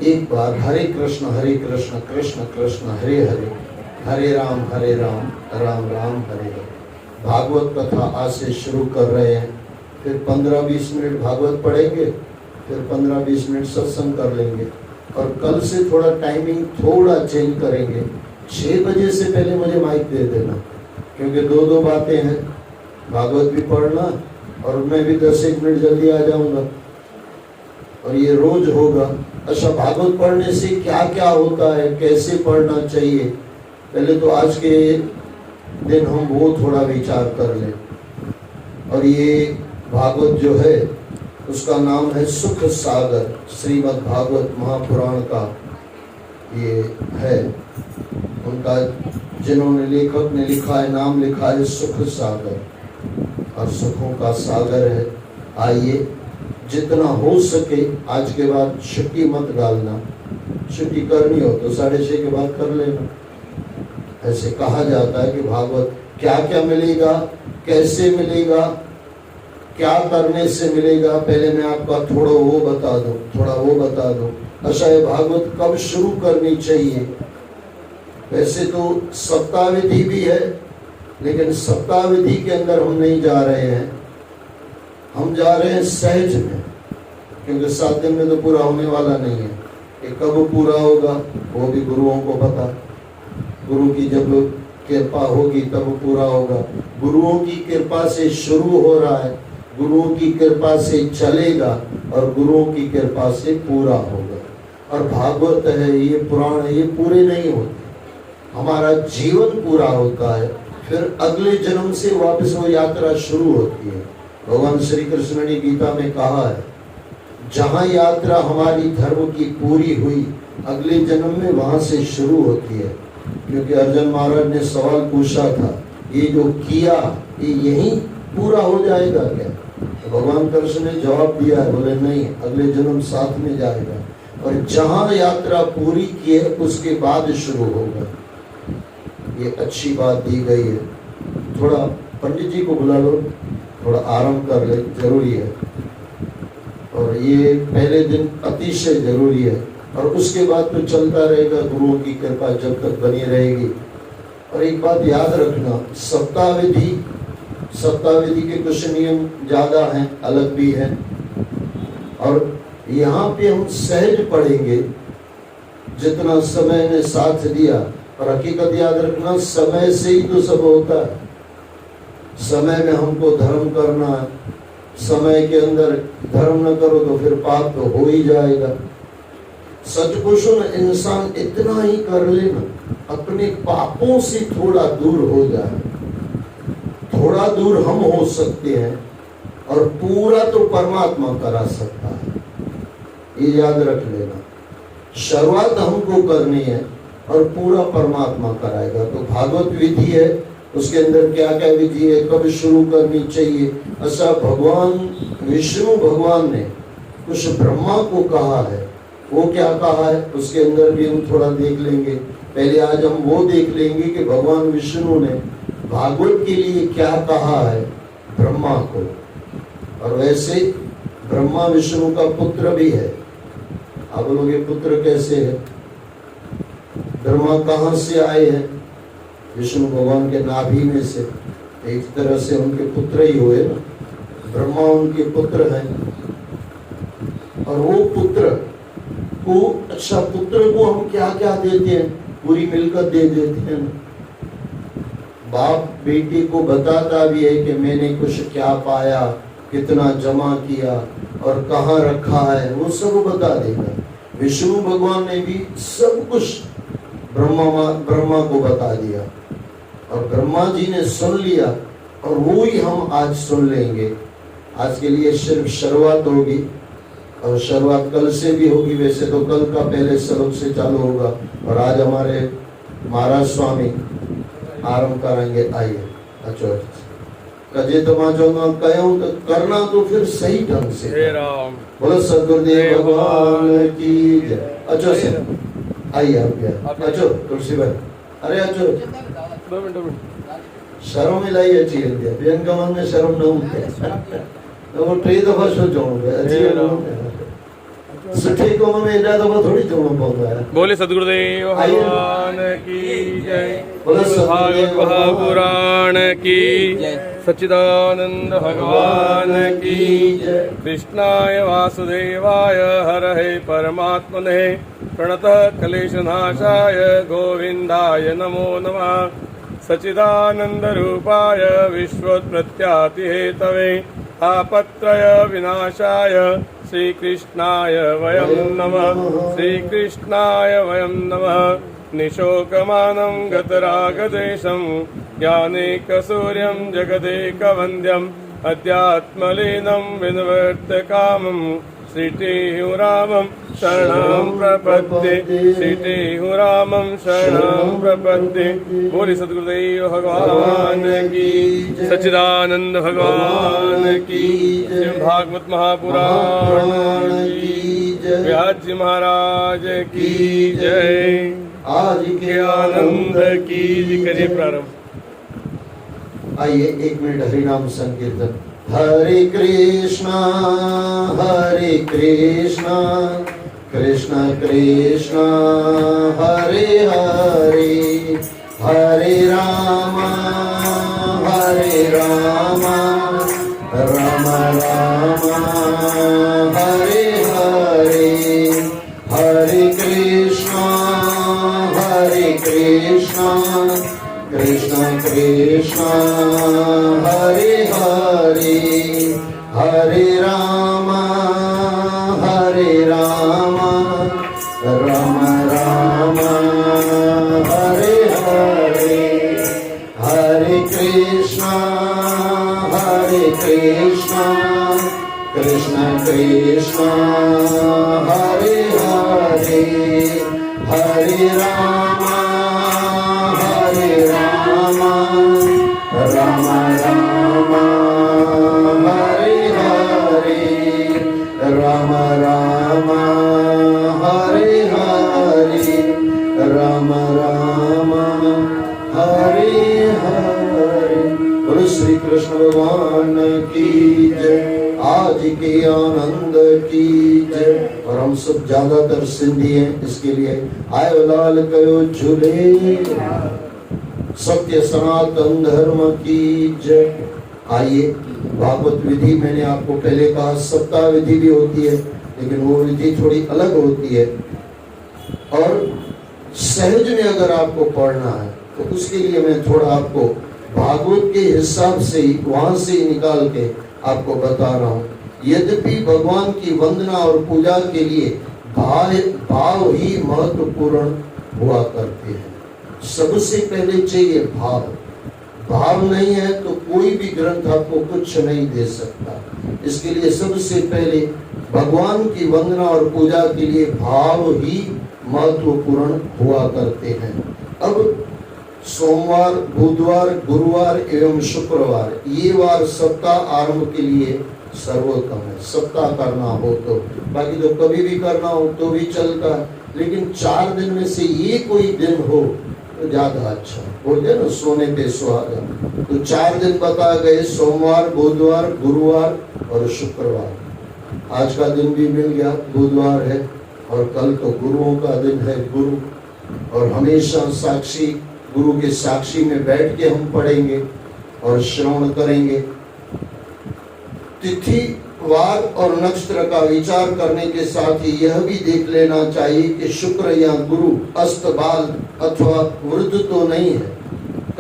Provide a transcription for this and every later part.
एक बार हरे कृष्ण कृष्ण कृष्ण हरे हरे, हरे राम राम राम हरे हरे। भागवत कथा आज से शुरू कर रहे हैं। फिर 15-20 मिनट भागवत पढ़ेंगे, फिर 15-20 मिनट सत्संग कर लेंगे। और कल से थोड़ा टाइमिंग थोड़ा चेंज करेंगे। 6 बजे से पहले मुझे माइक दे देना, क्योंकि दो बातें हैं, भागवत भी पढ़ना और मैं भी 10-1 मिनट जल्दी आ जाऊंगा और ये रोज होगा। अच्छा, भागवत पढ़ने से क्या क्या होता है, कैसे पढ़ना चाहिए, पहले तो आज के दिन हम वो थोड़ा विचार कर लें। और ये भागवत जो है उसका नाम है सुख सागर, श्रीमद् भागवत महापुराण का ये है। उनका जिन्होंने लेखक ने लिखा है, नाम लिखा है सुख सागर, और सुखों का सागर है। आइए, जितना हो सके आज के बाद छुट्टी मत डालना। छुट्टी करनी हो तो 6:30 के बाद कर लेना। ऐसे कहा जाता है कि भागवत क्या क्या मिलेगा, कैसे मिलेगा, क्या करने से मिलेगा, पहले मैं आपका थोड़ा वो बता दूं। अच्छा, ये भागवत कब शुरू करनी चाहिए? वैसे तो सप्ताह विधि भी है, लेकिन सप्ताह विधि के अंदर हम नहीं जा रहे हैं। हम जा रहे हैं सहज में, क्योंकि 7 दिन में तो पूरा होने वाला नहीं है। ये कब पूरा होगा वो भी गुरुओं को पता। गुरु की जब कृपा होगी तब पूरा होगा। गुरुओं की कृपा से शुरू हो रहा है, गुरुओं की कृपा से चलेगा और गुरुओं की कृपा से पूरा होगा। और भागवत है, ये पुराण है, ये पूरे नहीं होते, हमारा जीवन पूरा होता है। फिर अगले जन्म से वापस वो यात्रा शुरू होती है। भगवान श्री कृष्ण ने गीता में कहा है, जहाँ यात्रा हमारी धर्म की पूरी हुई, अगले जन्म में वहां से शुरू होती है। क्योंकि अर्जुन महाराज ने सवाल पूछा था, ये जो किया ये यही पूरा हो जाएगा क्या? तो भगवान कृष्ण ने जवाब दिया है, बोले नहीं, अगले जन्म साथ में जाएगा। और जहाँ यात्रा पूरी की है उसके बाद शुरू होगा। ये अच्छी बात दी गई है। थोड़ा पंडित जी को बुला लो, थोड़ा आराम कर ले, जरूरी है। और ये पहले दिन अतिशय जरूरी है, और उसके बाद तो चलता रहेगा, गुरुओं की कृपा जब तक बनी रहेगी। और एक बात याद रखना, सप्ताह विधि के कुछ नियम ज्यादा हैं, अलग भी हैं। और यहाँ पे हम सहज पढ़ेंगे, जितना समय ने साथ दिया। और हकीकत याद रखना, समय से ही तो सब होता है। समय में हमको धर्म करना है, समय के अंदर धर्म न करो तो फिर पाप तो हो ही जाएगा। सच पूछो ना, इंसान इतना ही कर लेना, अपने पापों से थोड़ा दूर हो जाए, थोड़ा दूर हम हो सकते हैं और पूरा तो परमात्मा करा सकता है। ये याद रख लेना, शुरुआत हमको करनी है और पूरा परमात्मा कराएगा। तो भागवत विधि है, उसके अंदर क्या क्या विधि है, कब शुरू करनी चाहिए। ऐसा भगवान विष्णु भगवान ने कुछ ब्रह्मा को कहा है, वो क्या कहा है उसके अंदर भी हम थोड़ा देख लेंगे। पहले आज हम वो देख लेंगे कि भगवान विष्णु ने भागवत के लिए क्या कहा है ब्रह्मा को। और वैसे ब्रह्मा विष्णु का पुत्र भी है। आप लोग ये पुत्र कैसे है? ब्रह्मा कहाँ से आए हैं? विष्णु भगवान के नाभि में से, एक तरह से उनके पुत्र ही हुए ना, ब्रह्मा उनके पुत्र हैं। और वो पुत्र को, अच्छा पुत्र को हम क्या क्या देते हैं, पूरी मिलकर दे देते हैं ना। बाप बेटे को बताता भी है कि मैंने कुछ क्या पाया, कितना जमा किया और कहाँ रखा है, वो सब बता देगा। विष्णु भगवान ने भी सब कुछ ब्रह्मा को बता दिया और ब्रह्मा जी ने सुन लिया, और वो ही हम आज सुन लेंगे। आज के लिए सिर्फ शुरुआत होगी, और शुरुआत कल से भी होगी। वैसे तो कल का पहले श्लोक से चालू होगा, और आज हमारे महाराज स्वामी आरंभ करेंगे। आइए, अच्छा कजे तो करना तो फिर सही ढंग से बोलो, सदगुरुदेव भगवान की जय। अच्छा सर आइए, आप अच्छो तुलसी भाई, अरे अच्छो 2 मिनट शर्म मिलाई अच्छी है, बेन का मन में शर्म न होते तो वो 3 दफा सोचो सुठे कम में एॾा दफ़ा थोड़ी चवणो पवंदो आहे। बोले सदगुरुदेव भगवान की जय। बोले भागवत महापुराण की सच्चिदानंद भगवान की जय। कृष्णाय वासुदेवाय हरहे परमात्मने प्रणतः क्लेशनाशाय गोविंदाय नमो नमः। सच्चिदानंद रूपाय विश्वोत्पत्त्यादिहेतवे आपत्रय विनाशाय श्रीकृष्णाय वयं नमः। श्रीकृष्णाय वयं नमः। निशोकमानं गतरागदेशं ज्ञानेकसूर्यं जगदेकवन्द्यम् अध्यात्मलीनं विनिवर्तकामं श्रीरामं शरणं प्रपद्ये। श्रीरामं शरणं प्रपद्ये। बोले सद्गुरुदेव भगवान की सच्चिदानंद भगवान की भागवत महापुराण की व्यास जी महाराज की जय। आज के आनंद की करिए प्रारंभ। आइए 1 मिनट हरिनाम संकीर्तन। हरे कृष्णा कृष्ण कृष्ण हरे हरे हरे राम राम राम हरे हरे हरे कृष्णा कृष्ण कृष्ण हरे हरे हरे राम राम राम हरे हरे हरे कृष्ण कृष्ण कृष्ण हरे हरे हरे राम राम राम हरे हरे राम राम हरे हरे राम राम हरे हरे। बोलो श्री कृष्ण भगवान की जय। आज के आनंद की जय। और हम सब ज्यादातर सिंधी हैं, इसके लिए आयो लाल कयो झूले। सत्य सनातन धर्म की जय। आइए भागवत विधि, मैंने आपको पहले कहा सप्ताह विधि भी होती है, लेकिन वो विधि थोड़ी अलग होती है। और सहज में अगर आपको पढ़ना है तो उसके लिए मैं थोड़ा आपको भागवत के हिसाब से ही वहां से ही निकाल के आपको बता रहा हूँ। यद्यपि भगवान की वंदना और पूजा के लिए भाव ही महत्वपूर्ण हुआ करते हैं। सबसे पहले चाहिए भाव। भाव नहीं है तो कोई भी ग्रंथ आपको कुछ नहीं दे सकता। इसके लिए सबसे पहले भगवान की वंदना और पूजा के लिए भाव ही महत्वपूर्ण हुआ करते हैं। अब सोमवार, बुधवार, गुरुवार एवं शुक्रवार ये वार सप्ताह आरंभ के लिए सर्वोत्तम है। सप्ताह करना हो तो, बाकी तो कभी भी करना हो तो भी चलता है, लेकिन 4 दिन में से ये कोई दिन हो तो ज्यादा अच्छा। बोलते ना सोने पे सुहागा। तो 4 दिन बता गए, सोमवार, बुधवार, गुरुवार और शुक्रवार। आज का दिन भी मिल गया, बुधवार है, और कल तो गुरुओं का दिन है। गुरु और हमेशा साक्षी, गुरु के साक्षी में बैठ के हम पढ़ेंगे और श्रवण करेंगे। तिथि, वार और नक्षत्र का विचार करने के साथ ही यह भी देख लेना चाहिए कि शुक्र या गुरु अस्त, बाल अथवा वृद्ध तो नहीं है।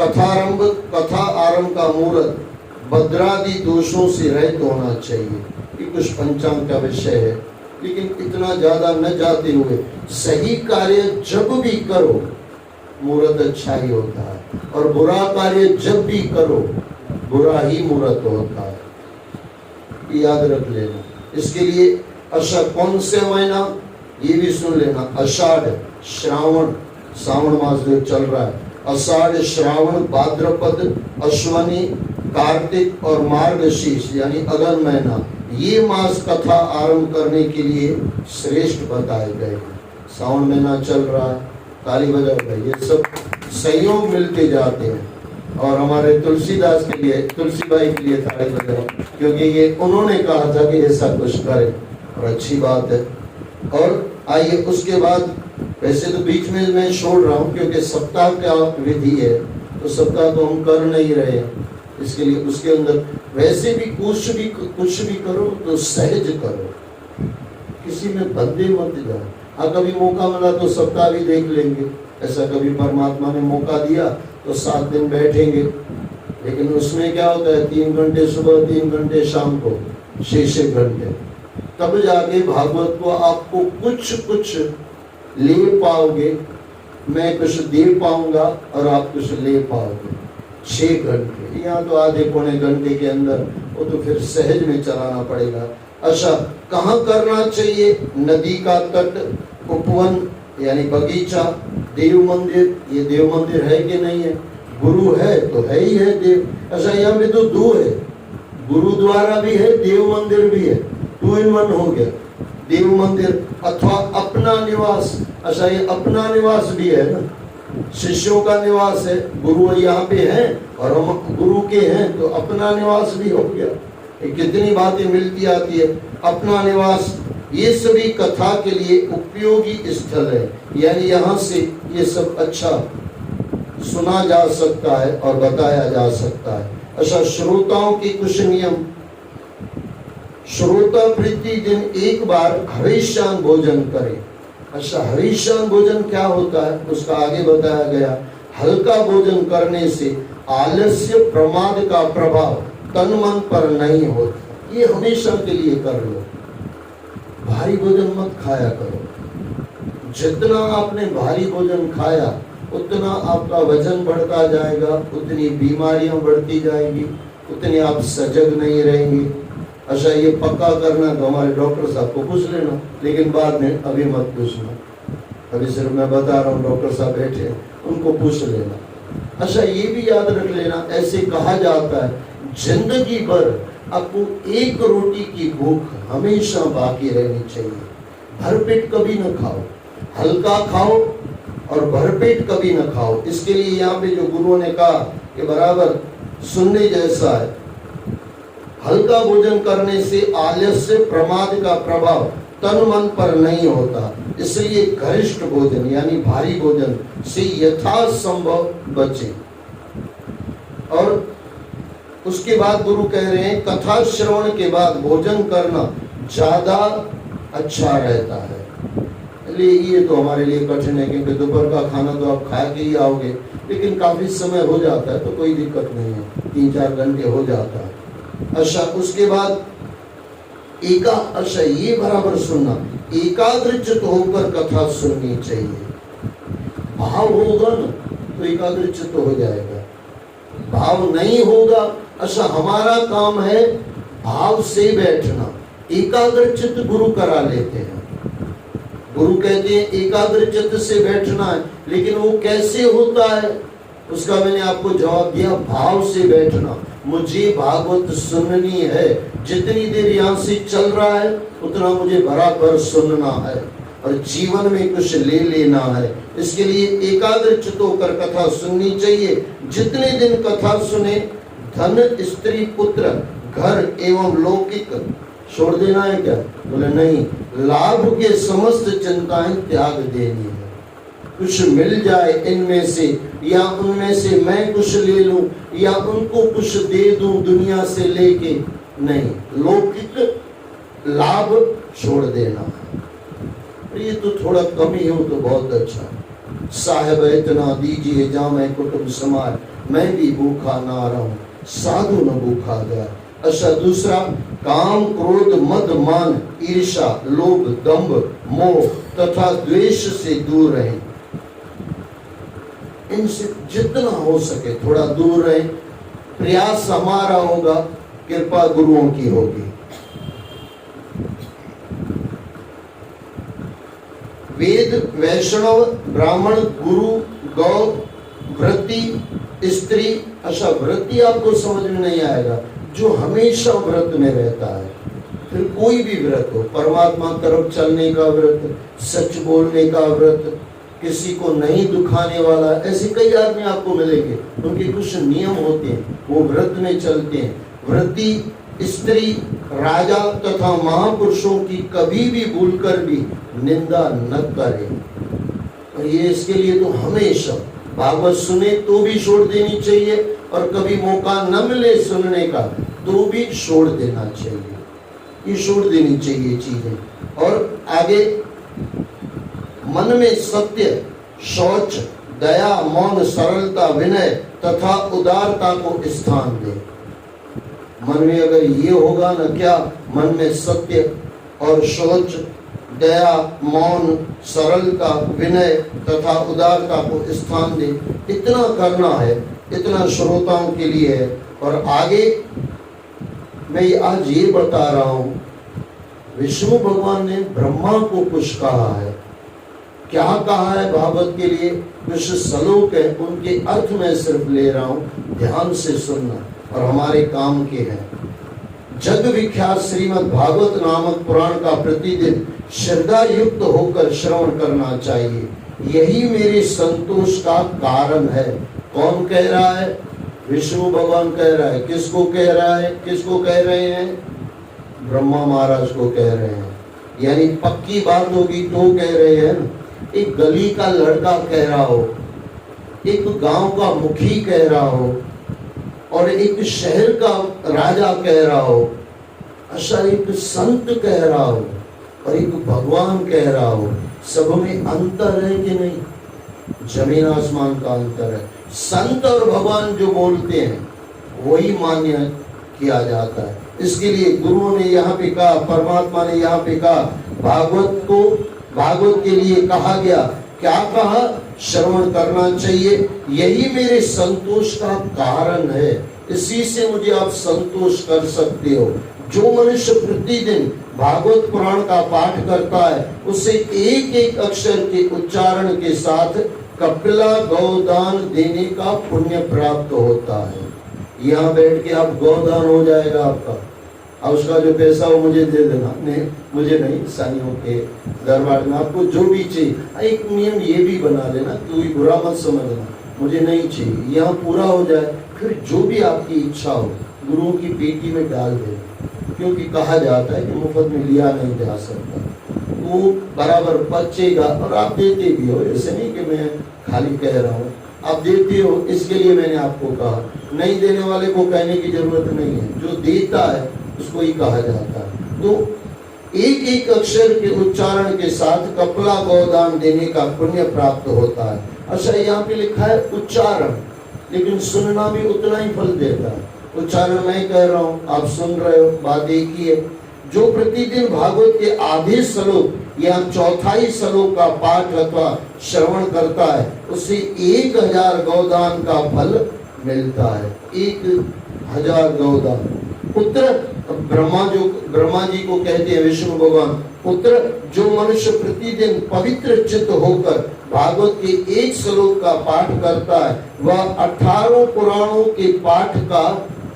कथा आरंभ का मुहूर्त भद्रादि दोषों से रहित होना चाहिए। ये कुछ पंचांग का विषय है, लेकिन इतना ज्यादा न जाते हुए सही कार्य जब भी करो मुहूर्त अच्छा ही होता है, और बुरा कार्य जब भी करो बुरा ही मुहूर्त होता है। याद रख लेना। इसके लिए कौन से महीना ये भी सुन लेना। आषाढ़, श्रावण, सावन मास जो चल रहा है, आषाढ़, श्रावण, भाद्रपद, अश्वनी, कार्तिक और मार्गशीर्ष यानी अगन महीना, ये मास कथा आरंभ करने के लिए श्रेष्ठ बताए गए हैं। सावन महीना चल रहा है, ताली बजा गई, ये सब संयोग मिलते जाते हैं। और हमारे तुलसीदास के लिए, तुलसीबाई के लिए ताली बजाओ, क्योंकि ये उन्होंने कहा था कि ऐसा कुछ करें, और अच्छी बात है। और आइए उसके बाद, वैसे तो बीच में मैं छोड़ रहा हूँ क्योंकि सप्ताह का विधि है, तो सप्ताह तो हम कर नहीं रहे हैं, इसके लिए उसके अंदर वैसे भी कुछ भी करो तो सहज करो, किसी में बंधे मत जाओ। हाँ, कभी मौका मिला तो सप्ताह भी देख लेंगे, ऐसा कभी परमात्मा ने मौका दिया तो 7 दिन बैठेंगे, लेकिन उसमें क्या होता है 3 घंटे सुबह 3 घंटे शाम को 6 घंटे, तब जाके भागवत को आपको कुछ ले पाओगे, मैं कुछ दे पाऊंगा और आप कुछ ले पाओगे। 6 घंटे, यहाँ तो आधे पौने घंटे के अंदर, वो तो फिर सहज में चलाना पड़ेगा। अच्छा, कहाँ करना चाहिए? नदी का तट, उपवन यानी बगीचा, देव मंदिर, ये देव मंदिर है कि नहीं है? गुरु है तो है ही है देव। अच्छा, यहाँ पे तो 2 है, गुरुद्वारा भी है, देव मंदिर भी है, 2 in 1 हो गया। देव मंदिर अथवा अपना निवास। अच्छा, ये अपना निवास भी है ना, शिष्यों का निवास है, गुरु यहाँ पे हैं और हम गुरु के हैं, तो अपना निवास भी हो गया। ये कितनी बातें मिलती आती है। अपना निवास, ये सभी कथा के लिए उपयोगी स्थल है, यानी यहाँ से ये सब अच्छा सुना जा सकता है और बताया जा सकता है। अच्छा, श्रोताओं की कुछ नियम। श्रोता प्रतिदिन 1 बार हविष्यान भोजन करे। अच्छा, हविष्यान भोजन क्या होता है उसका आगे बताया गया। हल्का भोजन करने से आलस्य प्रमाद का प्रभाव तन मन पर नहीं होता, ये हमेशा के लिए कर लो। भारी भोजन मत खाया करो, जितना आपने भारी भोजन खाया उतना आपका वजन बढ़ता जाएगा, उतनी बीमारियां बढ़ती जाएगी, उतने आप सजग नहीं रहेंगे। अच्छा, ये पक्का करना तो हमारे डॉक्टर साहब को पूछ लेना, लेकिन बाद में अभी मत पूछना, अभी सिर्फ मैं बता रहा हूँ, डॉक्टर साहब बैठे उनको पूछ लेना। अच्छा, ये भी याद रख लेना, ऐसे कहा जाता है जिंदगी भर आपको 1 रोटी की भूख हमेशा बाकी रहनी चाहिए। भरपेट कभी न खाओ, हल्का खाओ और भरपेट कभी न खाओ। इसके लिए यहाँ पे जो गुरुओं ने कहा कि बराबर सुनने जैसा है, हल्का भोजन करने से आलस्य प्रमाद का प्रभाव तन मन पर नहीं होता, इसलिए गरिष्ठ भोजन यानी भारी भोजन से यथासंभव बचे। और उसके बाद गुरु कह रहे हैं कथा श्रवण के बाद भोजन करना ज्यादा अच्छा रहता है। ये तो हमारे लिए कठिन है क्योंकि दोपहर का खाना तो आप खा के ही आओगे, लेकिन काफी समय हो जाता है तो कोई दिक्कत नहीं है, 3-4 घंटे हो जाता है। अच्छा, उसके बाद अच्छा ये बराबर सुनना, एकाग्रचित होकर कथा सुननी चाहिए। भाव होगा ना तो एकाग्रचित हो जाएगा, भाव नहीं होगा। अच्छा, हमारा काम है भाव से बैठना, एकाग्रचित गुरु करा लेते हैं। गुरु कहते हैं एकाग्रचित से बैठना है, लेकिन वो कैसे होता है उसका मैंने आपको जवाब दिया, भाव से बैठना। मुझे भागवत सुननी है, जितनी देर यहाँ से चल रहा है उतना मुझे बराबर सुनना है और जीवन में कुछ ले लेना है। इसके लिए एकाग्रचित होकर कथा सुननी चाहिए। जितने दिन कथा सुने, धन स्त्री पुत्र घर एवं लौकिक छोड़ देना है क्या? बोले नहीं, लाभ के समस्त चिंताएं त्याग देनी है। कुछ मिल जाए इनमें से या उनमें से मैं कुछ ले लूं या उनको कुछ दे दूं दुनिया से लेके, नहीं, लौकिक लाभ छोड़ देना है। ये तो थोड़ा कम ही हो तो बहुत अच्छा। साहेब इतना दीजिए जामे कुटुंब समाज, मैं भी भूखा ना रहूं, साधु न भूखा गया। अच्छा, दूसरा, काम क्रोध मद मान ईर्षा लोभ दंभ मोह तथा द्वेष से दूर रहें। इनसे जितना हो सके थोड़ा दूर रहे। प्रयास हमारा होगा, कृपा गुरुओं की होगी। वेद वैष्णव ब्राह्मण गुरु गौ व्रती स्त्री। अच्छा, व्रती आपको समझ में नहीं आएगा, जो हमेशा व्रत में रहता है, फिर कोई भी व्रत हो, परमात्मा तरफ चलने का व्रत, सच बोलने का व्रत, किसी को नहीं दुखाने वाला, ऐसे कई आदमी आपको मिलेंगे, उनके कुछ नियम होते हैं, वो व्रत में चलते हैं। व्रती स्त्री, राजा तथा महापुरुषों की कभी भी भूलकर भी निंदा न करे। और ये इसके लिए तो हमेशा भागवत सुने तो भी छोड़ देनी चाहिए, और कभी मौका न मिले सुनने का तो भी छोड़ देना चाहिए। ये छोड़ देनी चाहिए चीजें। और आगे, मन में सत्य, शौच, दया, मौन, सरलता, विनय तथा उदारता को स्थान दे। मन में अगर ये होगा ना, क्या मन में सत्य और शौच, दया, मौन, सरलता, विनय तथा उदारता को स्थान दे, इतना करना है, इतना श्रोताओं के लिए है। और आगे मैं आज ये बता रहा हूं, विष्णु भगवान ने ब्रह्मा को कुछ कहा है। क्या कहा है भागवत के लिए? कुछ श्लोक है, उनके अर्थ में सिर्फ ले रहा हूं, ध्यान से सुनना और हमारे काम के हैं। जग विख्यात श्रीमद् भागवत नामक पुराण का प्रतिदिन श्रद्धा युक्त होकर श्रवण करना चाहिए, यही मेरे संतोष का कारण है। कौन कह रहा है? विष्णु भगवान कह रहा है। किसको कह रहा है? किसको कह रहे हैं? ब्रह्मा महाराज को कह रहे हैं। यानी पक्की बात होगी तो कह रहे हैं ना। एक गली का लड़का कह रहा हो, एक गांव का मुखी कह रहा हो, और एक शहर का राजा कह रहा हो, अच्छा एक संत कह रहा हो और एक भगवान कह रहा हो, सब में अंतर है कि नहीं? जमीन आसमान का अंतर है। संत और भगवान जो बोलते हैं वही मान्य किया जाता है। इसके लिए गुरुओं ने यहाँ पे कहा, परमात्मा ने यहाँ पे कहा, भागवत के लिए कहा गया, क्या कहा? श्रवण करना चाहिए, यही मेरे संतोष का कारण है, इसी से मुझे आप संतोष कर सकते हो। जो मनुष्य प्रतिदिन भागवत पुराण का पाठ करता है, उसे एक एक अक्षर के उच्चारण के साथ कपिला गौदान देने का पुण्य प्राप्त होता है। यहाँ बैठ के आप गौदान हो जाएगा आपका, और उसका जो पैसा वो मुझे दे देना। नहीं, मुझे नहीं, साइयों के दरबार में आपको जो भी चाहिए। एक नियम ये भी बना लेना, कोई बुरा मत समझना, मुझे नहीं चाहिए, यहाँ पूरा हो जाए, फिर जो भी आपकी इच्छा हो गुरुओं की पेटी में डाल देना। क्योंकि कहा जाता है कि मुफ्त में लिया नहीं जा सकता, वो बराबर बचेगा। और आप देते भी हो, ऐसे नहीं कि मैं खाली कह रहा हूँ, आप देते हो, इसके लिए मैंने आपको कहा। नहीं देने वाले को कहने की जरूरत नहीं है, जो देता है उसको ही कहा जाता है। तो एक एक अक्षर के उच्चारण के साथ कपिला गौदान देने का पुण्य प्राप्त होता है। अच्छा, यहाँ पे लिखा है उच्चारण, लेकिन सुनना भी उतना ही फल देता है। उच्चारण मैं कह रहा हूँ, आप सुन रहे हो, बात एक ही है। जो प्रतिदिन भागवत के आधे श्लोक या चौथाई श्लोक का पाठ अथवा श्रवण करता है, उसे 1000 गौदान का फल मिलता है। 1000 गौदान। पुत्र, ब्रह्मा जी को कहते हैं विष्णु भगवान, पुत्र, जो मनुष्य प्रतिदिन पवित्र चित्त होकर भागवत के एक श्लोक का पाठ करता है, वह 18 पुराणों के पाठ का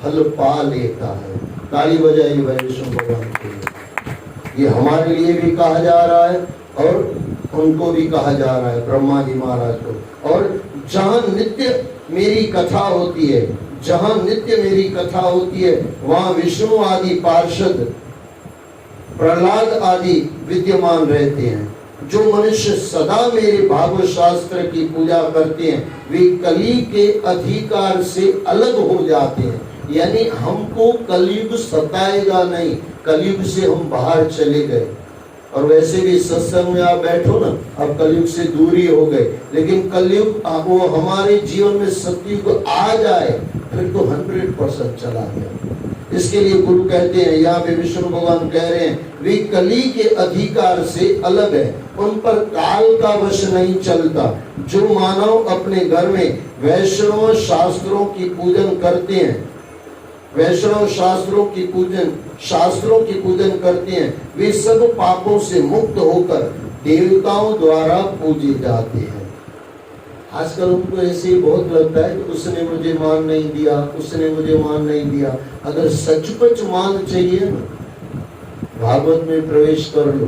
फल पा लेता है। ताली बजाइए विष्णु भगवान के लिए। ये हमारे लिए भी कहा जा रहा है और उनको भी कहा जा रहा है, ब्रह्मा जी महाराज को। और जहाँ नित्य मेरी कथा होती है, जहाँ नित्य मेरी कथा होती है, वहाँ विष्णु आदि पार्षद, प्रहलाद आदि विद्यमान रहते हैं। जो मनुष्य सदा मेरे भागवत शास्त्र की पूजा करते हैं, वे कली के अधिकार से अलग हो जाते हैं। यानी हमको कलयुग सताएगा नहीं, कलयुग से हम बाहर चले गए। और वैसे भी सत्संग में आप बैठो ना, अब कलयुग से दूरी हो गए, लेकिन कलयुग वो हमारे जीवन में सतयुग आ जाए फिर तो 100% चला गया। इसके लिए गुरु कहते हैं, यहाँ पे विष्णु भगवान कह रहे हैं, वे कली के अधिकार से अलग है, उन पर काल का वश नहीं चलता। जो मानव अपने घर में वैष्णव शास्त्रों की पूजन करते हैं, वैष्णव शास्त्रों की पूजन करते हैं, वे सब पापों से मुक्त होकर देवताओं द्वारा पूजे जाते हैं। आजकल उनको ऐसे ही बहुत लगता है कि उसने मुझे मान नहीं दिया, उसने मुझे मान नहीं दिया। अगर सचमुच मान चाहिए ना, भागवत में प्रवेश कर लो,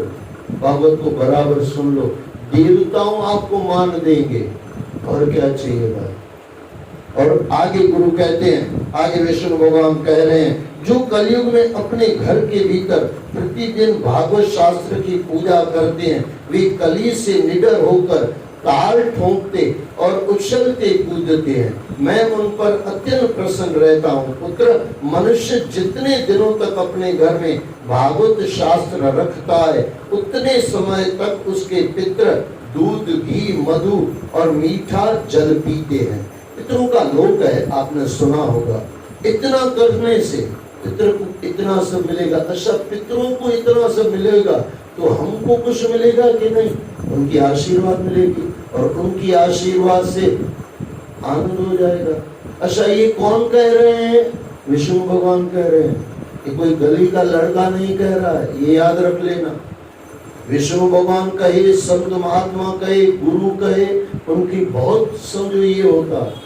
भागवत को बराबर सुन लो, देवताओं आपको मान देंगे। और क्या चाहिए भाई? और आगे गुरु कहते हैं, आगे विष्णु भगवान कह रहे हैं, जो कलयुग में अपने घर के भीतर प्रतिदिन भागवत शास्त्र की पूजा करते हैं, वे कली से निडर होकर ताल ठोंकते और उछलते कूदते हैं। मैं उन पर अत्यंत प्रसन्न रहता हूँ। पुत्र, मनुष्य जितने दिनों तक अपने घर में भागवत शास्त्र रखता है, उतने समय तक उसके पितृ दूध, घी, मधु और मीठा जल पीते हैं। पितरों का लोक है, आपने सुना होगा। इतना करने से पितरों को इतना सब मिलेगा। अच्छा, पितरों को इतना सब मिलेगा तो हमको कुछ मिलेगा कि नहीं? उनकी आशीर्वाद मिलेगी और उनकी आशीर्वाद से आनंद हो जाएगा। अच्छा, ये कौन कह रहे हैं? विष्णु भगवान कह रहे हैं। ये कोई गली का लड़का नहीं कह रहा है, ये याद रख लेना। विष्णु भगवान कहे, संत महात्मा कहे, गुरु कहे, उनकी बहुत समझो ये होता है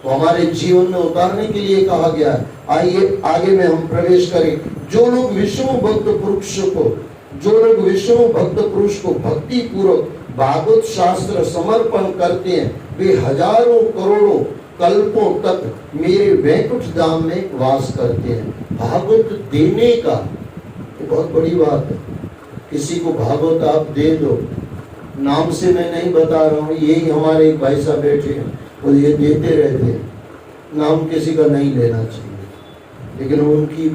तो हमारे जीवन में उतारने के लिए कहा गया है। आइए आगे में हम प्रवेश करें। जो लोग विष्णु भक्त पुरुष को भक्ति पूर्वक भागवत शास्त्र समर्पण करते हैं, वे हजारों करोड़ों कल्पों तक मेरे वैकुंठ धाम में वास करते हैं। भागवत देने का बहुत बड़ी बात है। किसी को भागवत आप दे दो, नाम से मैं नहीं बता रहा हूँ, यही हमारे एक भाई साहब बैठे हैं और ये देते रहते हैं। नाम किसी का नहीं लेना चाहिए, लेकिन उनकी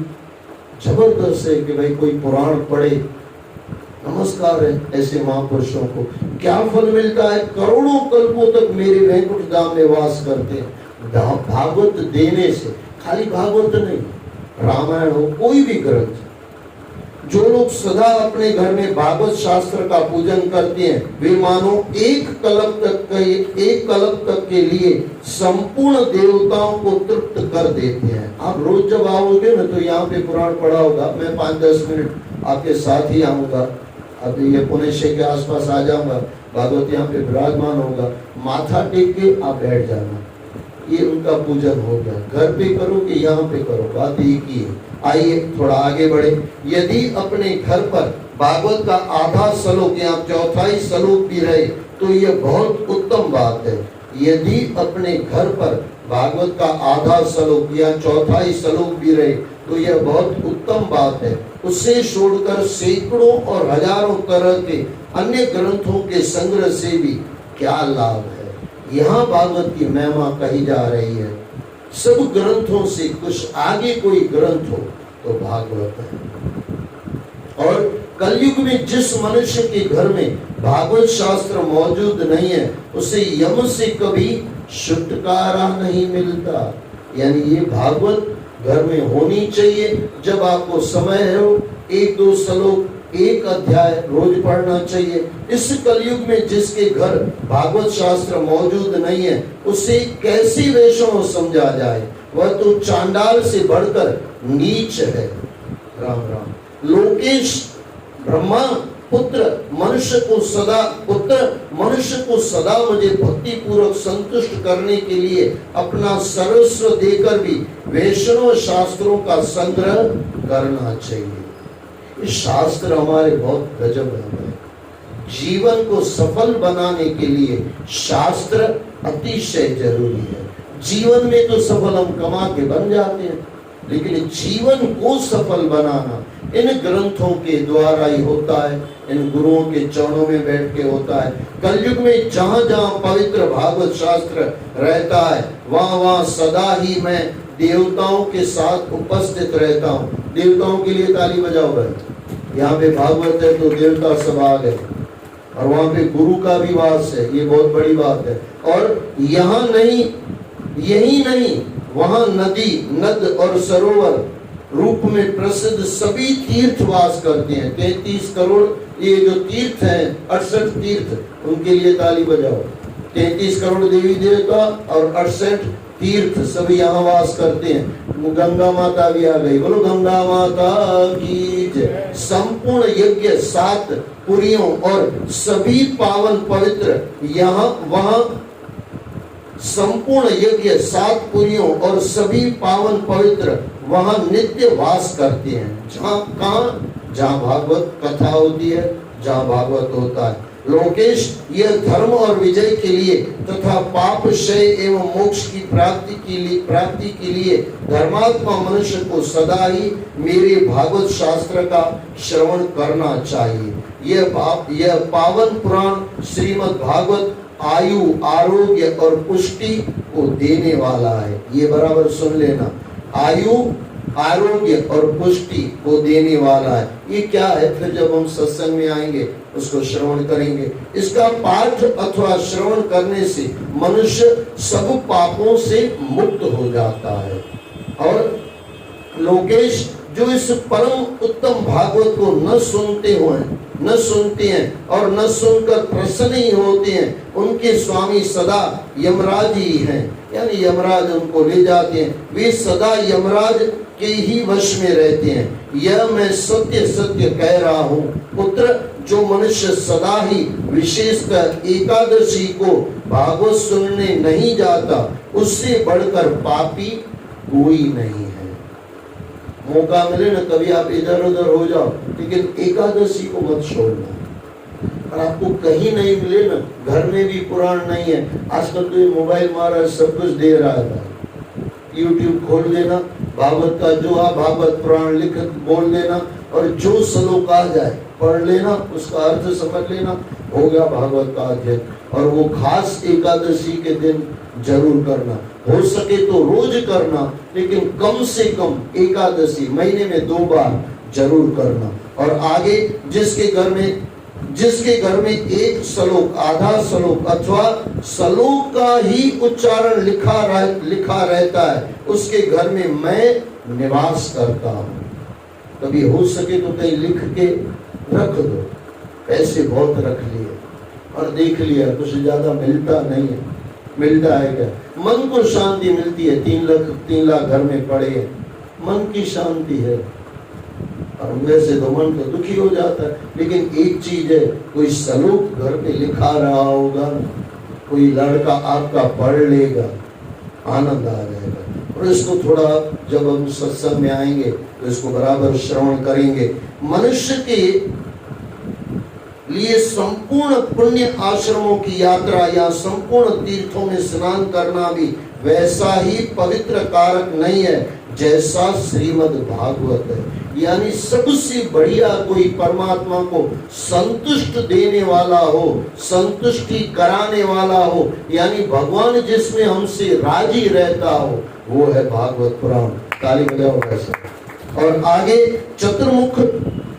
जबरदस्त है कि भाई कोई पुराण पढ़े। नमस्कार है ऐसे महापुरुषों को। क्या फल मिलता है? करोड़ों कल्पों तक मेरे वैकुंठ धाम में वास करते हैं। भागवत देने से, खाली भागवत नहीं, रामायण हो, कोई भी ग्रंथ, जो लोग सदा अपने घर में भागवत शास्त्र का पूजन करते हैं, वे मानो एक कल्प तक के लिए संपूर्ण देवताओं को तृप्त कर देते हैं। आप रोज जब आओगे ना तो यहाँ पे पुराण पढ़ा होगा, मैं 5-10 मिनट आपके साथ ही आऊंगा। अब ये पुणे के आसपास आ जाऊंगा, भागवत यहाँ पे विराजमान होगा, माथा टेक के आप बैठ जाना। ये उनका पूजन हो गया। घर पे करो कि यहाँ पे करो, बात एक ही है। आइए थोड़ा आगे बढ़े। यदि अपने घर पर भागवत का आधा श्लोक या चौथाई श्लोक भी रहे तो यह बहुत उत्तम बात है। यदि अपने घर पर भागवत का आधा श्लोक या चौथाई श्लोक भी रहे तो यह बहुत उत्तम बात है। उसे छोड़कर सैकड़ों और हजारों तरह के अन्य ग्रंथों के संग्रह से भी क्या लाभ है? यहाँ भागवत की महिमा कही जा रही है। सब ग्रंथों से कुछ आगे कोई ग्रंथ हो तो भागवत है। और कलयुग में जिस मनुष्य के घर में भागवत शास्त्र मौजूद नहीं है, उसे यम से कभी छुटकारा नहीं मिलता। यानी ये भागवत घर में होनी चाहिए। जब आपको समय हो, 1-2 श्लोक, 1 अध्याय रोज पढ़ना चाहिए। इस कलयुग में जिसके घर भागवत शास्त्र मौजूद नहीं है, उसे कैसे वैष्णव समझा जाए? वह तो चांडाल से बढ़कर नीच है। राम राम। लोकेश ब्रह्मा पुत्र मनुष्य को सदा मुझे भक्ति पूर्वक संतुष्ट करने के लिए अपना सर्वस्व देकर भी वैष्णव शास्त्रों का संग्रह करना चाहिए। इस शास्त्र हमारे बहुत गजब है। जीवन को सफल बनाने के लिए शास्त्र अतिशय जरूरी है। जीवन में तो सफल हम कमा के बन जाते हैं, लेकिन जीवन को सफल बनाना इन ग्रंथों के द्वारा ही होता है, इन गुरुओं के चरणों में बैठ के होता है। कलयुग में जहाँ जहाँ पवित्र भागवत शास्त्र रहता है, वहाँ वहाँ सदा ही मैं देवताओं के साथ उपस्थित रहता हूँ। देवताओं के लिए ताली बजाओ भाई। यहाँ पे भागवत है तो देवता सब आ गए, और वहाँ पे गुरु का भी वास है, ये बहुत बड़ी बात है। और यहाँ नहीं, यही नहीं, वहाँ नदी, नद और सरोवर रूप में प्रसिद्ध सभी तीर्थ वास करते हैं। 33 करोड़ ये जो तीर्थ हैं, 68 तीर्थ, उनके लिए ताली बजाओ। 33 करोड़ देवी देवता और 68 तीर्थ सभी यहाँ वास करते हैं। गंगा माता भी आ गई, बोलो गंगा माता की जय। संपूर्ण यज्ञ 7 पुरियों और सभी पावन पवित्र यहाँ वहाँ संपूर्ण यज्ञ 7 पुरियों और सभी पावन पवित्र वहाँ नित्य वास करते हैं। जहाँ भागवत कथा होती है, जहाँ भागवत होता है। लोकेश, यह धर्म और विजय के लिए तथा पाप क्षय एवं मोक्ष की प्राप्ति के लिए धर्मात्मा मनुष्य को सदा ही मेरे भागवत शास्त्र का श्रवण करना चाहिए। यह पावन पुराण श्रीमद् भागवत आयु, आरोग्य और पुष्टि को देने वाला है। ये बराबर सुन लेना, आयु, आरोग्य और पुष्टि को देने वाला है। ये क्या है? फिर जब हम सत्संग में आएंगे उसको श्रवण करेंगे। इसका पाठ अथवा श्रवण करने से मनुष्य सब पापों से मुक्त हो जाता है। और लोकेश, जो इस परम उत्तम भागवत को न सुनते हैं और न सुनकर प्रसन्न ही होते हैं, उनके स्वामी सदा यमराज ही हैं। यानी यमराज उनको ले जाते हैं, वे सदा यमराज के ही वश में रहते हैं। यह मैं सत्य सत्य कह रहा हूँ पुत्र, जो मनुष्य सदा ही विशेषकर एकादशी को भागवत सुनने नहीं जाता, उससे बढ़कर पापी कोई नहीं है। मौका मिले ना कभी आप इधर उधर हो जाओ, लेकिन एकादशी को मत छोड़ना। और आपको कहीं नहीं मिले ना, घर में भी पुराण नहीं है, आजकल तो ये मोबाइल मारा सब कुछ दे रहा है। यूट्यूब खोल देना, भागवत का जो भागवत पुराण लिख बोल देना और जो श्लोक आ जाए पढ़ लेना, उसका अर्थ समझ लेना, हो गया भागवत का अध्ययन। और वो खास एकादशी के दिन जरूर करना, हो सके तो रोज करना, लेकिन कम से कम एकादशी महीने में 2 बार जरूर करना। और आगे जिसके घर में एक श्लोक, आधा श्लोक अथवा श्लोक का ही उच्चारण लिखा रहता है, उसके घर में मैं निवास करता हूँ। कभी हो सके तो कहीं लिख के रख दो, पैसे बहुत रख लिए और देख लिया कुछ ज्यादा मिलता नहीं है। मिलता है क्या? मन को शांति मिलती है। 3 लाख घर में पड़े हैं, मन की शांति है। और वैसे तो मन तो दुखी हो जाता है। लेकिन एक चीज है, कोई श्लोक घर पे लिखा रहा होगा, कोई लड़का आपका पढ़ लेगा, आनंद आ जाएगा। और इसको थोड़ा जब हम सत्संग में आएंगे तो इसको बराबर श्रवण करेंगे। मनुष्य के लिए संपूर्ण पुण्य आश्रमों की यात्रा या संपूर्ण तीर्थों में स्नान करना भी वैसा ही पवित्र कारक नहीं है जैसा श्रीमद् भागवत है। यानी सबसे बढ़िया कोई परमात्मा को संतुष्ट देने वाला हो, संतुष्टि कराने वाला हो, यानी भगवान जिसमें हमसे राजी रहता हो, वो है भागवत पुराण। ताली बजाओ ऐसा। और आगे चतुर्मुख,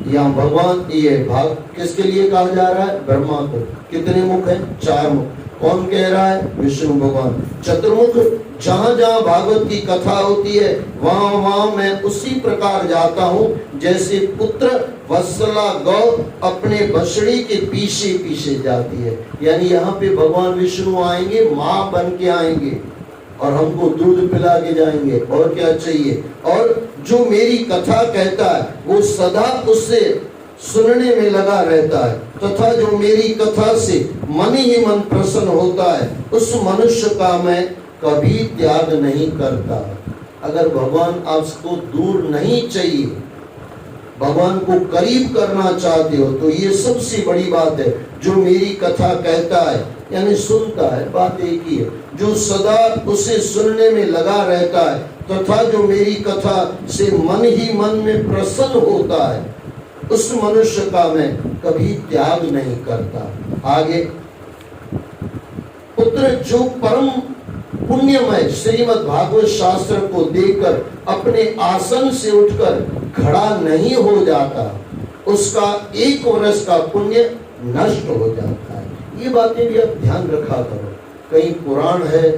यहाँ भगवान ये भाग किसके लिए कहा जा रहा है? ब्रह्मा को। कितने मुख हैं? 4 मुख। कौन कह रहा है? विष्णु भगवान। चतुर्मुख, जहाँ जहाँ भागवत की कथा होती है वहाँ वहाँ मैं उसी प्रकार जाता हूँ जैसे पुत्र वत्सला गौ अपने बछड़ी के पीछे पीछे जाती है। यानी यहाँ पे भगवान विष्णु आएंगे, माँ बन के आएंगे और हमको दूध पिला के जाएंगे। और क्या चाहिए? और जो मेरी कथा कहता है वो सदा उससे सुनने में लगा रहता है, तथा जो मेरी कथा से मन ही मन प्रसन्न होता है, उस मनुष्य का मैं कभी त्याग नहीं करता। अगर भगवान आपको दूर नहीं चाहिए, भगवान को करीब करना चाहते हो, तो ये सबसे बड़ी बात है। जो मेरी कथा कहता है यानी सुनता है, बात एक ही है। जो सदा उसे सुनने में लगा रहता है तथा जो मेरी कथा से मन ही मन में प्रसन्न होता है, उस मनुष्य का मैं कभी त्याग नहीं करता। आगे, पुत्र जो परम पुण्यमय श्रीमद् भागवत शास्त्र को देखकर अपने आसन से उठकर खड़ा नहीं हो जाता, उसका 1 वर्ष का पुण्य नष्ट हो जाता है। ये बातें भी आप ध्यान रखा करो। कहीं पुराण है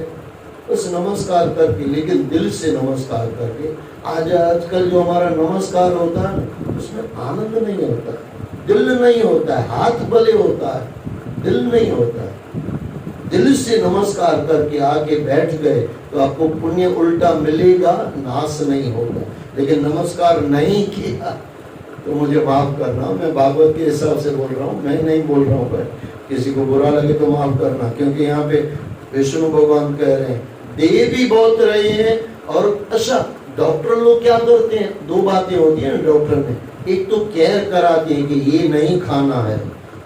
बस नमस्कार करके, लेकिन दिल से नमस्कार करके। आजकल जो हमारा नमस्कार होता है उसमें आनंद नहीं होता है, दिल नहीं होता है, हाथ भले होता है, दिल नहीं होता है। दिल से नमस्कार करके आके बैठ गए तो आपको पुण्य उल्टा मिलेगा, नाश नहीं होगा। लेकिन नमस्कार नहीं किया तो मुझे माफ करना, मैं भागवत के हिसाब से बोल रहा हूँ, मैं नहीं बोल रहा हूँ। किसी को बुरा लगे तो माफ करना, क्योंकि यहाँ पे विष्णु भगवान कह रहे हैं, दे भी बहुत रहे हैं। और अच्छा, डॉक्टर लोग क्या करते हैं? 2 बातें होती है ना डॉक्टर में, एक तो केयर कराते हैं कि ये नहीं खाना है,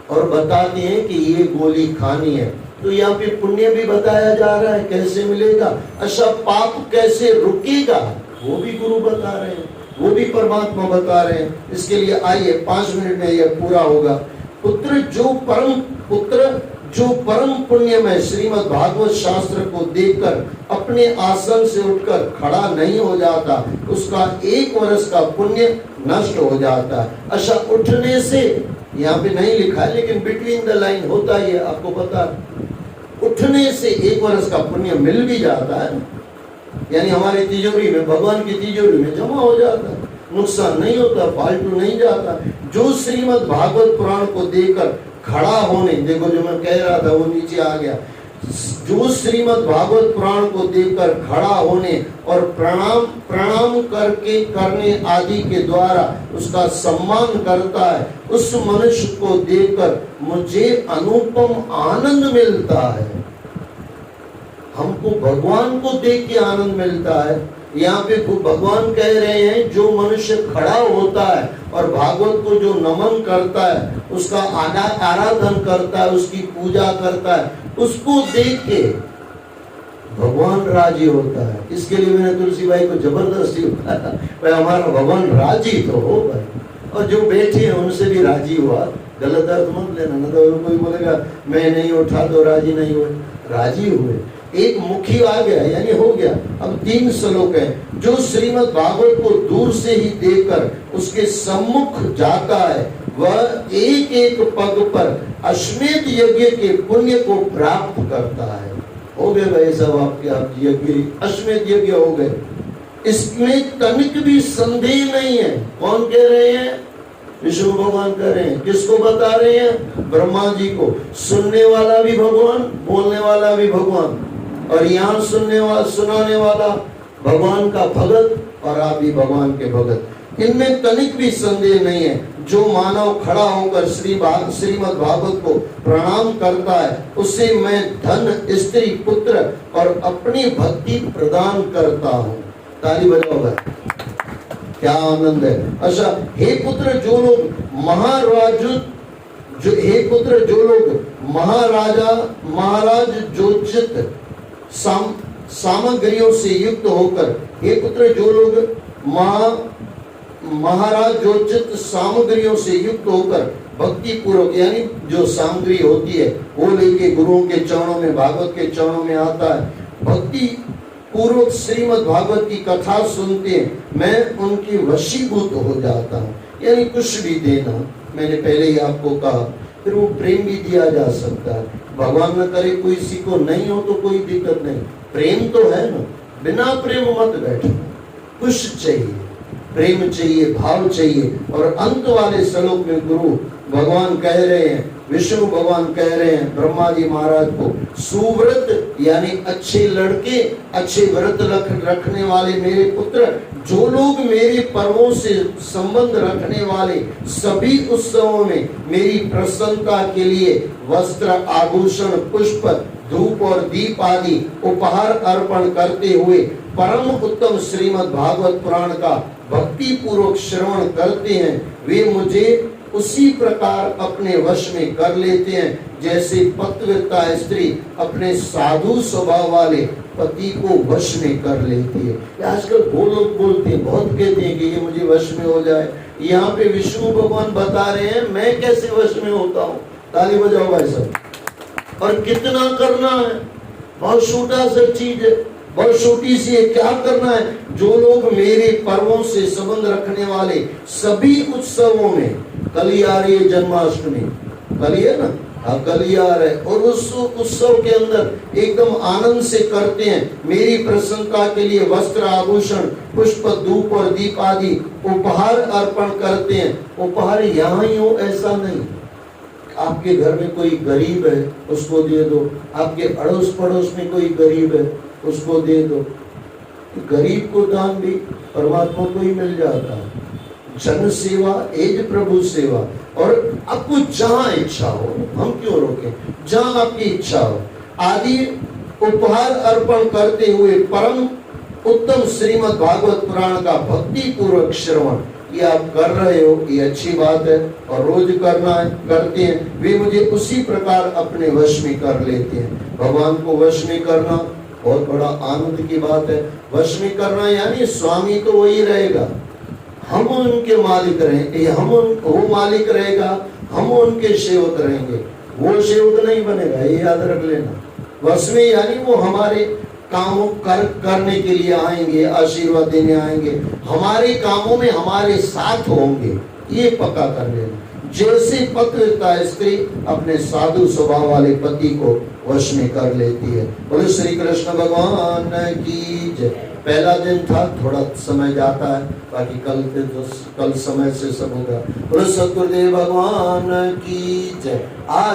और बताते हैं कि ये गोली खानी है। तो यहाँ पे पुण्य भी बताया जा रहा है कैसे मिलेगा, अच्छा पाप कैसे रुकेगा वो भी गुरु बता रहे हैं, वो भी परमात्मा बता रहे हैं। इसके लिए आइए 5 मिनट में यह पूरा होगा। पुत्र जो परम पुण्यमय श्रीमद् भागवत शास्त्र को देखकर अपने आसन से उठकर खड़ा नहीं हो जाता, उसका 1 वर्ष का पुण्य नष्ट हो जाता है। अच्छा उठने से यहाँ पे नहीं लिखा है लेकिन बिटवीन द लाइन होता ही है, आपको पता है। उठने से 1 वर्ष का पुण्य मिल भी जाता है, यानी हमारी तिजोरी में, भगवान की तिजोरी में जमा हो जाता है, नुकसान नहीं होता, फालतू नहीं जाता। जो श्रीमद् भागवत पुराण को देखकर खड़ा होने, देखो जो मैं कह रहा था वो नीचे आ गया, जो श्रीमद् भागवत पुराण को देखकर खड़ा होने और प्रणाम करने आदि के द्वारा उसका सम्मान करता है, उस मनुष्य को देखकर मुझे अनुपम आनंद मिलता है। हमको भगवान को देख के आनंद मिलता है। यहाँ पे भगवान कह रहे हैं जो मनुष्य खड़ा होता है और भागवत को जो नमन करता है, उसका आराधन करता है, उसकी पूजा करता है, उसको देख के भगवान राजी होता है। इसके लिए मैंने तुलसी भाई को जबरदस्ती उठाया, भाई हमारा भगवान राजी तो हो भाई, और जो बैठे हैं उनसे भी राजी हुआ। गलत अर्थ मत लेना, न तो कोई बोलेगा मैं नहीं उठा तो राजी नहीं हुए, राजी हुए। एक मुखी आ गया यानी हो गया। अब 3 श्लोक हैं। जो श्रीमद् भागवत को दूर से ही देखकर उसके सम्मुख जाता है, वह एक एक पग पर अश्वमेध यज्ञ के पुण्य को प्राप्त करता है। हो गए भाई सब आपके, आप यज्ञ अश्वमेध यज्ञ हो गए, इसमें तनिक भी संदेह नहीं है। कौन कह रहे हैं? विष्णु भगवान कह रहे हैं। किसको बता रहे हैं? ब्रह्मा जी को। सुनने वाला भी भगवान, बोलने वाला भी भगवान, और यहाँ सुनाने वाला भगवान का भगत, और आप भी भगवान के भगत। इनमें तनिक भी संदेह नहीं है। जो मानव खड़ा होकर श्रीमद् भागवत को प्रणाम करता है, उसे मैं धन, स्त्री, पुत्र और अपनी भक्ति प्रदान करता हूँ। ताली बजाओ भाई, क्या आनंद है। अच्छा हे पुत्र, जो लोग महाराज जोचित सामग्रियों से युक्त होकर, हे पुत्र जो लोग महाराज जोचित सामग्रियों से युक्त होकर भक्ति पूर्वक, यानी जो सामग्री होती है वो लेके गुरुओं के चरणों में, भागवत के चरणों में आता है, भक्ति पूर्वक श्रीमद् भागवत की कथा सुनते हैं, मैं उनकी वशीभूत हो जाता हूँ। यानी कुछ भी देना, मैंने पहले ही आपको कहा, फिर वो प्रेम भी दिया जा सकता है। भगवान न करे कोई किसी को नहीं हो तो कोई दिक्कत नहीं, प्रेम तो है ना, बिना प्रेम मत बैठो, कुछ चाहिए, प्रेम चाहिए, भाव चाहिए। और अंत वाले श्लोक में गुरु भगवान कह रहे हैं, विष्णु भगवान कह रहे हैं ब्रह्मा जी महाराज को, सुव्रत यानी अच्छे लड़के, अच्छे व्रत रखने वाले मेरे पुत्र, जो लोग मेरे पर्वों से संबंध रखने वाले सभी उत्सवों में मेरी प्रसन्नता के लिए वस्त्र, आभूषण, पुष्प, धूप और दीप आदि उपहार अर्पण करते हुए परम उत्तम श्रीमद् भागवत पुराण का भक्ति पूर्वक श्रवण करते हैं, वे मुझे उसी प्रकार अपने वश में कर लेते हैं जैसे पतिव्रता स्त्री अपने साधु स्वभाव वाले पति को वश में कर लेती है। आजकल वो लोग बोलते हैं, बहुत कहते हैं कि ये मुझे वश में हो जाए। यहाँ पे विष्णु भगवान बता रहे हैं मैं कैसे वश में होता हूँ। ताली बजाओ भाई सब। और कितना करना है, बहुत छोटा सा चीज है, बहुत छोटी सी है। क्या करना है? जो लोग मेरे पर्वों से संबंध रखने वाले सभी उत्सवों में, कल ही आ रही है जन्माष्टमी, कल ही है ना, कल ही आ रहा है, और उस उत्सव के अंदर एकदम आनंद से करते हैं, मेरी प्रसन्नता के लिए वस्त्र, आभूषण, पुष्प, धूप और दीप आदि उपहार अर्पण करते हैं। उपहार यहाँ ही हो ऐसा नहीं, आपके घर में कोई गरीब है उसको दे दो, आपके अड़ोस पड़ोस में कोई गरीब है उसको दे दो। गरीब को दान भी परमात्मा को ही मिल जाता है। जन सेवा एज प्रभु सेवा। और आपको जहां इच्छा हो, हम क्यों रोके, जहां आपकी इच्छा हो, आदि उपहार अर्पण करते हुए परम उत्तम श्रीमद् भागवत पुराण का भक्ति पूर्वक श्रवण, ये आप कर रहे हो, ये अच्छी बात है और रोज करना है, करते हैं, वे मुझे उसी प्रकार अपने वश में कर लेते हैं। भगवान को वश में करना बहुत बड़ा आनंद की बात है। वश में करना यानी स्वामी तो वही रहेगा, हम उनके मालिक रहेंगे, वो मालिक रहेगा, हम उनके सेवक रहेंगे, वो सेवक नहीं बनेगा, ये याद रख लेना। वश में यानी वो हमारे कामों करने के लिए आएंगे, आशीर्वाद देने आएंगे, हमारे कामों में हमारे साथ होंगे, ये पक्का कर लेना। जैसे पतिव्रता स्त्री अपने साधु स्वभाव वाले पति को वश में कर लेती है। बोले श्री कृष्ण भगवान की जय। पहला दिन था, थोड़ा समय जाता है, बाकी कल समय से सब होगा। बोले सतगुरुदेव भगवान की जय। आज